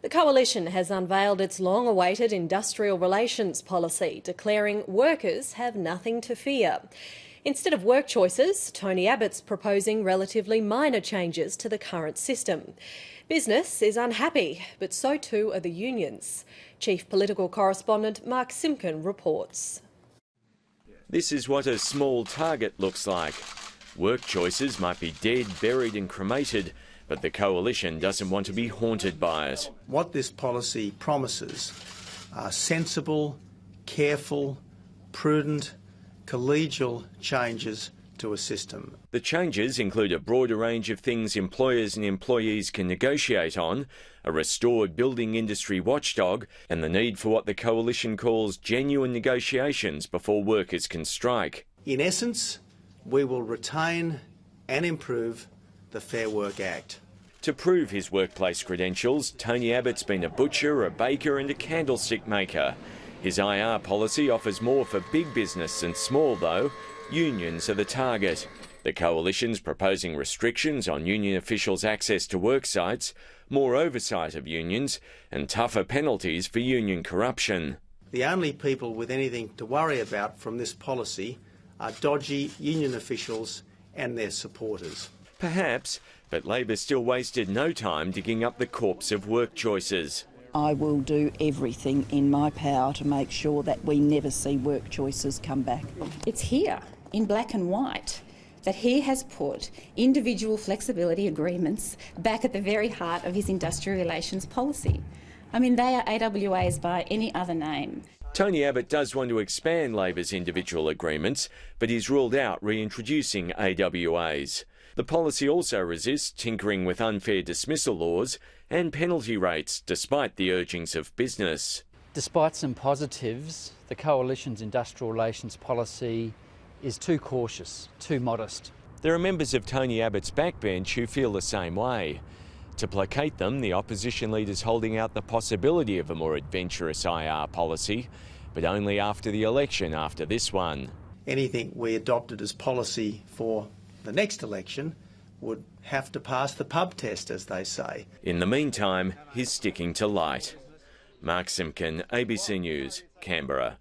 The Coalition has unveiled its long-awaited industrial relations policy, declaring workers have nothing to fear. Instead of work choices, Tony Abbott's proposing relatively minor changes to the current system. Business is unhappy, but so too are the unions. Chief Political Correspondent Mark Simpkin reports. This is what a small target looks like. Work choices might be dead, buried and cremated, but the Coalition doesn't want to be haunted by it. What this policy promises are sensible, careful, prudent, collegial changes to a system. The changes include a broader range of things employers and employees can negotiate on, a restored building industry watchdog, and the need for what the Coalition calls genuine negotiations before workers can strike. In essence, we will retain and improve the Fair Work Act. To prove his workplace credentials, Tony Abbott's been a butcher, a baker and a candlestick maker. His IR policy offers more for big business than small, though. Unions are the target. The Coalition's proposing restrictions on union officials' access to work sites, more oversight of unions and tougher penalties for union corruption. The only people with anything to worry about from this policy are dodgy union officials and their supporters. Perhaps, but Labor still wasted no time digging up the corpse of work choices. I will do everything in my power to make sure that we never see work choices come back. It's here, in black and white, that he has put individual flexibility agreements back at the very heart of his industrial relations policy. I mean, they are AWAs by any other name. Tony Abbott does want to expand Labor's individual agreements, but he's ruled out reintroducing AWAs. The policy also resists tinkering with unfair dismissal laws and penalty rates, despite the urgings of business. Despite some positives, the Coalition's industrial relations policy is too cautious, too modest. There are members of Tony Abbott's backbench who feel the same way. To placate them, the opposition leader's holding out the possibility of a more adventurous IR policy, but only after the election after this one. Anything we adopted as policy for the next election would have to pass the pub test, as they say. In the meantime, he's sticking to light. Mark Simpkin, ABC News, Canberra.